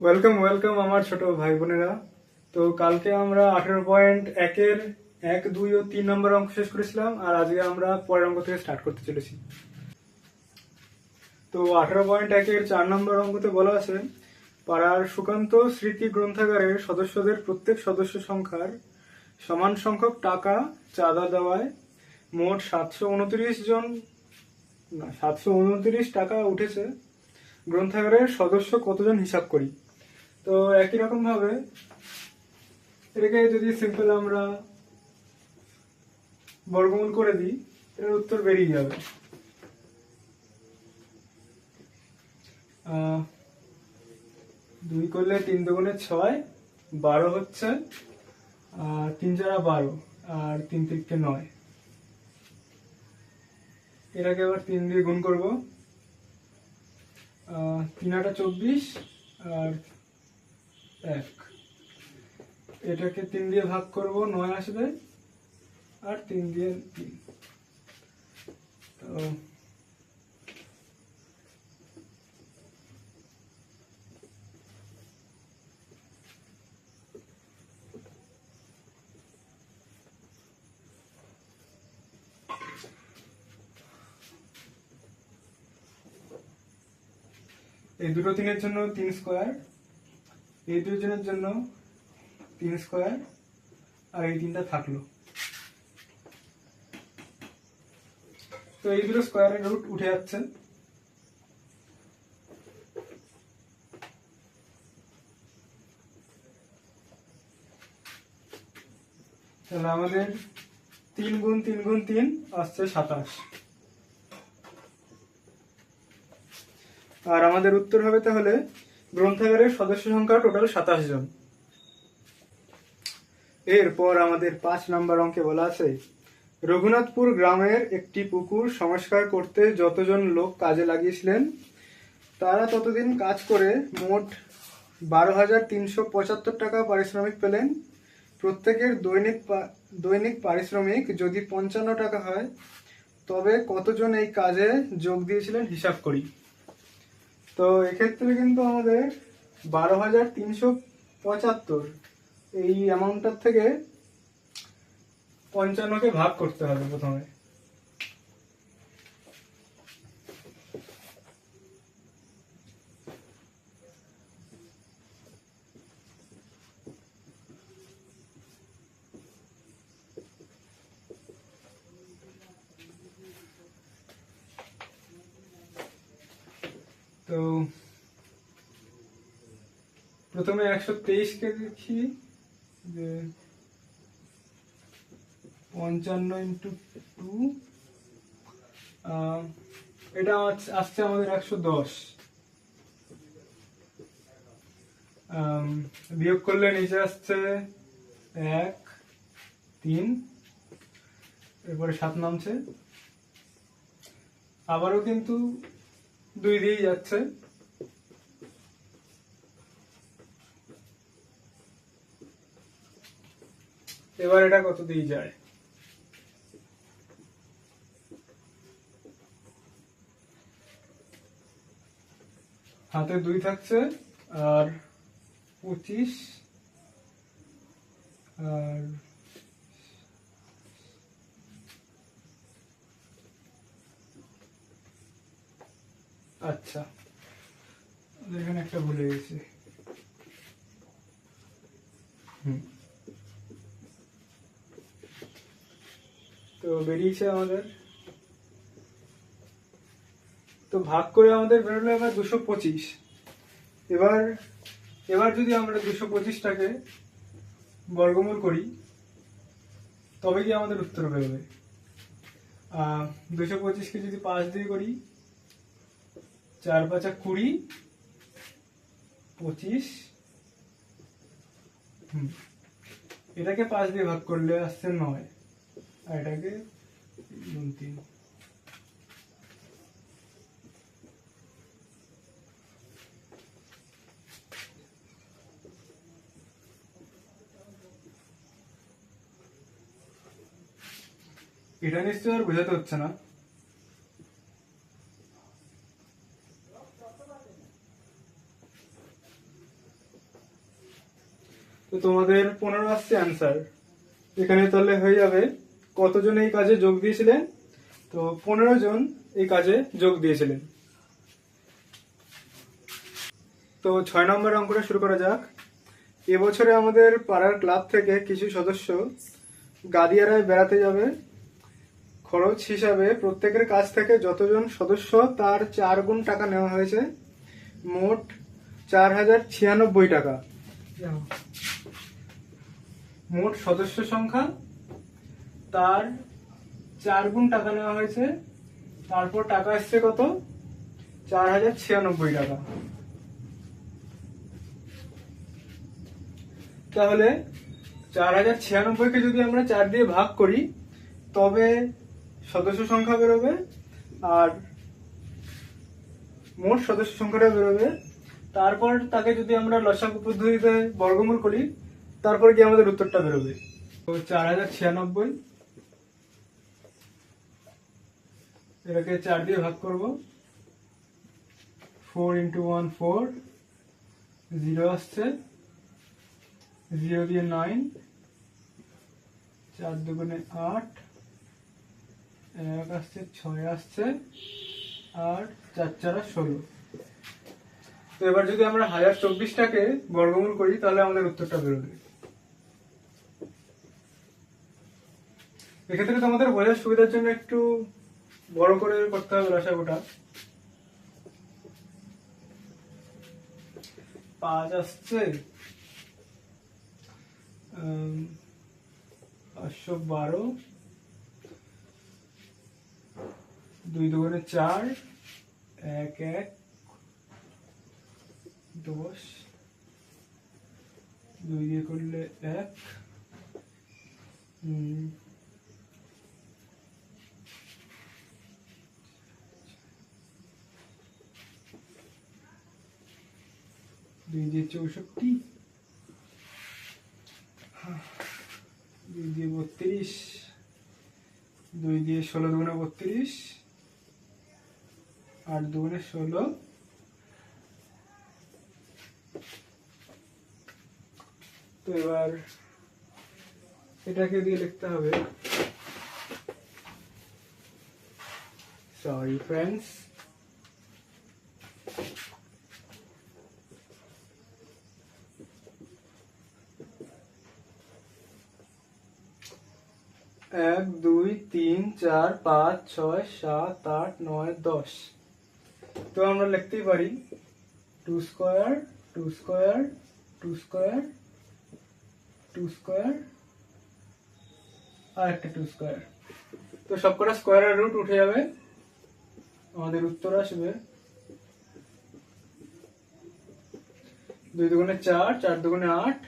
Welcome welcome আমার ছোট ভাই বোনেরা। তো কালকে আমরা 18.1-এর 1, 2 ও 3 নম্বর অঙ্ক শেষ করেছিলাম, আর আজকে আমরা পরের অঙ্ক থেকে স্টার্ট করতে চলেছি। তো 18.1-এর 4 নম্বর অঙ্কতে বলা আছে, পাড়ার সুকান্ত স্মৃতি গ্রন্থাগারের সদস্যদের প্রত্যেক সদস্য সংখ্যার সমান সংখ্যক টাকা চাঁদা দেওয়ায় মোট 729 টাকা উঠেছে। গ্রন্থাগারের সদস্য কতজন হিসাব করি। তো একই রকম ভাবে এটাকে যদি সিম্পল আমরা বর্গমূল করে দিই, এর উত্তর বেরিয়ে যাবে। 2 করলে 3 দুগুণে 6, 12 হচ্ছে, 3 4 12, আর 3 3 9। এটাকে আবার 3 দিয়ে গুণ করবো, 3 8 24, আর 1। এটাকে 3 দিয়ে ভাগ করব, 9 আসবে, আর 3 দিয়ে 3। তো এই দুটো 3-এর জন্য 3 স্কোয়ার, এই দুজনের জন্য 3 স্কোয়ার, আর এই 3টা থাকলো। তো এই দুটো স্কোয়ারের রুট উঠে যাচ্ছে। তাহলে আমাদের 3 গুণ 3 গুণ 3 আসছে 27, আর আমাদের উত্তর হবে তাহলে গ্রন্থাগারের সদস্য সংখ্যা টোটাল 27 জন। এরপর আমাদের 5 নম্বর অঙ্কে বলা আছে, রঘুনাথপুর গ্রামের একটি পুকুর সংস্কার করতে যতজন লোক কাজে লাগিয়েছিলেন তারা ততদিন কাজ করে মোট 12,375 টাকা পারিশ্রমিক পেলেন। প্রত্যেকের দৈনিক পারিশ্রমিক যদি 55 টাকা হয় তবে কতজন এই কাজে যোগ দিয়েছিলেন হিসাব করি। তো এক্ষেত্রে কিন্তু আমাদের 12,375 এই অ্যামাউন্টটার থেকে 55কে ভাগ করতে হবে প্রথমে। তো প্রথমে 123কে দেখি যে 55 ইন্টু 2, এটা আসছে আমাদের 110। বিয়োগ করলে নিচে আসছে 1 3, এরপরে 7 নামছে, আবারও কিন্তু 2 দিয়েই যাচ্ছে। এবার এটা কত দিয়ে যায়, হাতে 2 থাকছে, আর 25, আর আচ্ছা এখানে একটা ভুলে গেছি। তো বেরিয়েছে আমাদের, তো ভাগ করে আমাদের বেরোলো এবার 225। এবার এবার যদি আমরা 225টাকে বর্গমূল করি তবে কি আমাদের উত্তর বেরোবে। 225কে যদি 5 দিয়ে করি, 4 5 20, 25, এটাকে 5 দিয়ে ভাগ করলে আসছে 9, আর এটাকে 3। এটা নিশ্চয় আর বোঝাতে হচ্ছে না। তো তোমাদের 15 আসছে অ্যান্সার। এখানে তাহলে হয়ে যাবে কতজন এই কাজে যোগ দিয়েছিলেন? তো 15 জন এই কাজে যোগ দিয়েছিলেন। তো 6 নম্বর অঙ্কটা শুরু করা যাক। এবছরে আমাদের পাড়ার ক্লাব থেকে কিছু সদস্য গাদিয়ারায় বেড়াতে যাবে। খরচ হিসাবে প্রত্যেকের কাছ থেকে যতজন সদস্য তার 4 গুণ টাকা নেওয়া হয়েছে, মোট 4096 টাকা। মোট সদস্য সংখ্যা তার 4 গুণ টাকা নেওয়া হয়েছে, তারপর টাকা এসছে কত? 4096 টাকা। তাহলে 4096কে যদি আমরা 4 দিয়ে ভাগ করি তবে সদস্য সংখ্যা বেরোবে, আর মোট সদস্য সংখ্যাটা বেরোবে। তারপর তাকে যদি আমরা লসাগু পদ্ধতিতে বর্গমূল করি তারপর কি আমাদের উত্তরটা বেরোবে। তো 4096 এটাকে 4 দিয়ে ভাগ করব। 4 × 1 4, 0 আসছে, 0 দিয়ে 9, 4 দুগুণে 8, 1 আসছে, 6 আসছে, আর 4 4 16। তো এবার যদি আমরা 1024টাকে বর্গমূল করি তাহলে আমাদের উত্তরটা বেরোবে। এক্ষেত্রে তোমাদের বোঝার সুবিধার জন্য একটু বড় করে করতে হবে লসাগুটা। 5 আসছে, 512, 2 দুগুণে 4, 1 1, 10, 2 দিয়ে করলে 1, 2 দিয়ে 64, 2 দিয়ে 32, 2 দিয়ে 16 দুগুণে 32, 8 দুগুণে 16। তো এবার এটাকে দিয়ে লিখতে হবে, সরি ফ্রেন্ডস, এক, 2, 3, 4, 5, 6, 7, 8, 9, 10। তো আমরা লিখতেই পারি 2 স্কয়ার, 2 স্কয়ার, 2 স্কয়ার, 2 স্কয়ার, আর একটা 2 স্কয়ার। তো সবকটা স্কয়ারের রুট উঠে যাবে, আমাদের উত্তর আসবে 2 দুগুণে 4, 4 দুগুণে 8,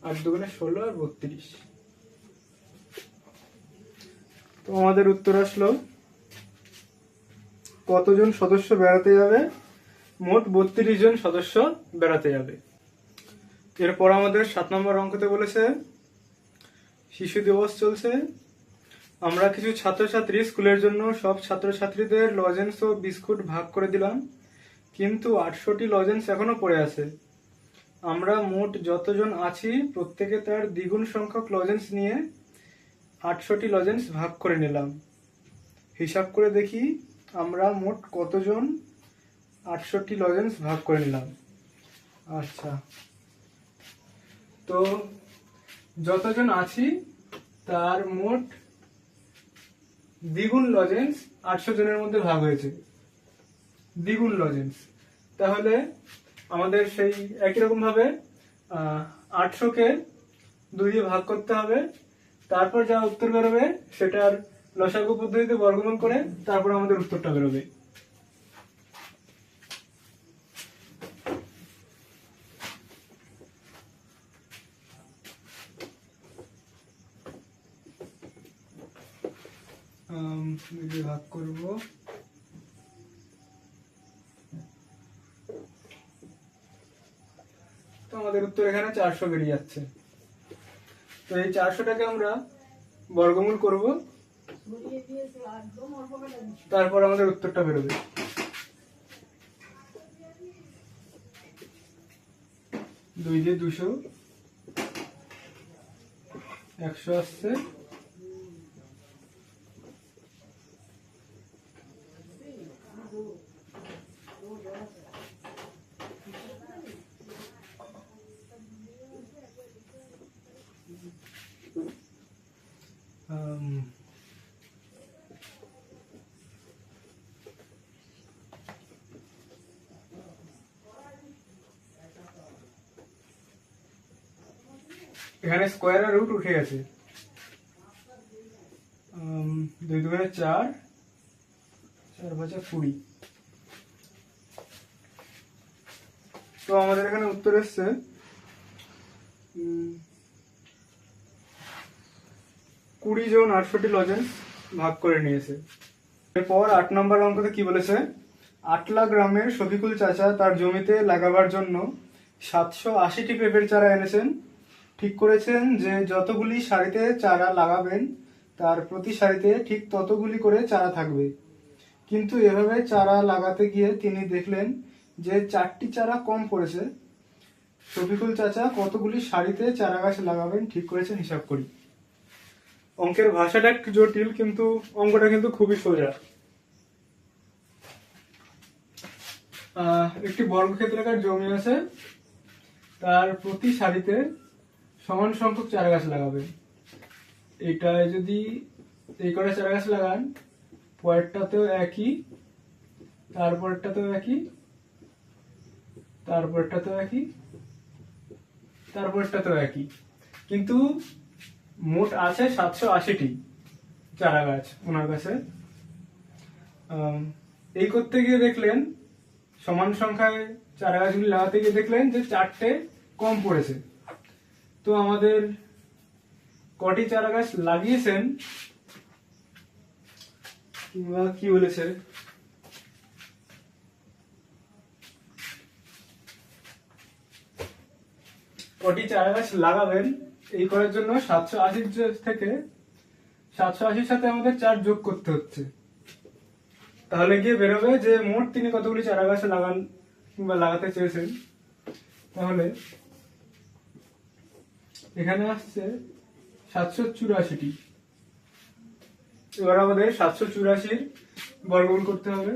8 দুগুণে 16 আর 32। তো আমাদের উত্তর আসলো কতজন সদস্য বেড়াতে যাবে? মোট 32 জন সদস্য বেড়াতে যাবে। এরপর আমাদের 7 নম্বর অঙ্কতে বলেছে শিশু দিবস চলছে। আমরা কিছু ছাত্রছাত্রী স্কুলের জন্য সব ছাত্রছাত্রীদের লজেন্স ও বিস্কুট ভাগ করে দিলাম, কিন্তু 800টি লজেন্স এখনো পড়ে আছে। আমরা মোট যতজন আছি প্রত্যেকে তার দ্বিগুণ সংখ্যক লজেন্স নিয়ে 800টি লজেন্স ভাগ করে নিলাম। হিসাব করে দেখি আমরা মোট কতজন 800টি লজেন্স ভাগ করে নিলাম। আচ্ছা, তো যতজন আছি তার মোট দ্বিগুণ লজেন্স 800 জনের মধ্যে ভাগ হয়েছে, দ্বিগুণ লজেন্স। তাহলে আমাদের সেই একই রকম ভাবে 800কে 2 দিয়ে ভাগ করতে হবে, তারপর যা উত্তর বেরোবে সেটার লসাগু পদ্ধতিতে বর্গমূল করে তারপর আমাদের উত্তরটা বেরোবে। ভাগ করব, তো আমাদের উত্তর এখানে 400 বেরিয়ে যাচ্ছে। তো এই 400টাকে আমরা বর্গমূল করব, তারপর আমাদের উত্তরটা বেরোবে। 2 দিয়ে 200, 100 আসছে, এখানে স্কোয়ার আর রুট উঠে গেছে। 2 2 4, 4 5 20। তো আমাদের এখানে উত্তর এসছে 20 জন 68 লজেন্স ভাগ করে নিয়েছে। এরপর 8 নম্বর অঙ্কতে কি বলেছে, আটলা গ্রামের শফিকুল চাচা তার জমিতে লাগাবার জন্য 780টি পেঁপের চারা এনেছেন। ঠিক করেছেন যে যতগুলি সারিতে চারা লাগাবেন তার প্রতি সারিতে ঠিক ততগুলি করে চারা থাকবে। কিন্তু এভাবে চারা লাগাতে গিয়ে তিনি দেখলেন যে 4টি চারা কম পড়েছে। শফিকুল চাচা কতগুলি সারিতে চারা গাছ লাগাবেন ঠিক করেছেন, হিসাব করি। অঙ্কের ভাষাটা একটু জটিল, কিন্তু অঙ্কটা কিন্তু খুবই সোজা। একটি বর্গক্ষেত্রাকার জমি আছে, তার প্রতি সারিতে সমান সংখ্যক চারা গাছ লাগাবেন। এটায় যদি এই করে চারা গাছ লাগান, পরেরটাতেও একই, তারপরেরটাতেও একই, তারপরেরটাতেও একই, তারপরেরটাতেও একই, কিন্তু মোট আছে 780টি চারা গাছ ওনার কাছে। এই করতে গিয়ে দেখলেন, সমান সংখ্যায় চারা গাছগুলি লাগাতে গিয়ে দেখলেন যে 4টে কম পড়েছে। তো আমাদের কটি চারা গাছ লাগিয়েছেন, কিংবা কি বলেছে, কটি চারা গাছ লাগাবেন এই করার জন্য 780 থেকে 780-র সাথে আমাদের 4 যোগ করতে হচ্ছে। তাহলে গিয়ে বেরোবে যে মোট তিনি কতগুলি চারা গাছ লাগান কিংবা লাগাতে চেয়েছেন। তাহলে এখানে আসছে 784টি। এবার আমাদের 784 বর্গমূল করতে হবে।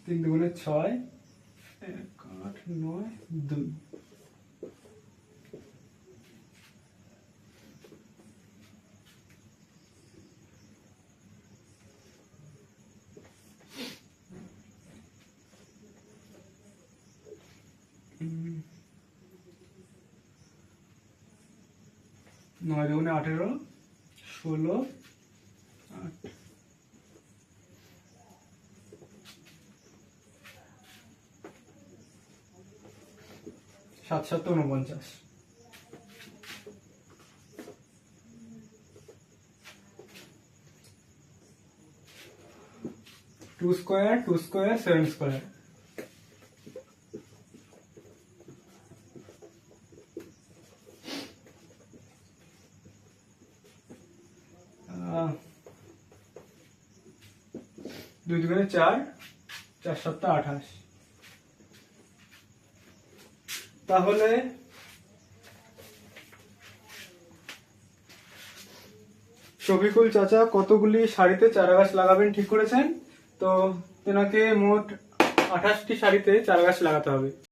3 2 6, 1 8 9 2। নয় 2 18, 16, 8। 7 7 49। 2 স্কয়ার 2 স্কয়ার 7 স্কয়ার। দুই 2 4, 4 7 28। তাহলে শফিকুল চাচা কতগুলি সারিতে চারা গাছ লাগাবেন ঠিক করেছেন। তো তেনাকে মোট 28টি সারিতে চারা গাছ লাগাতে হবে।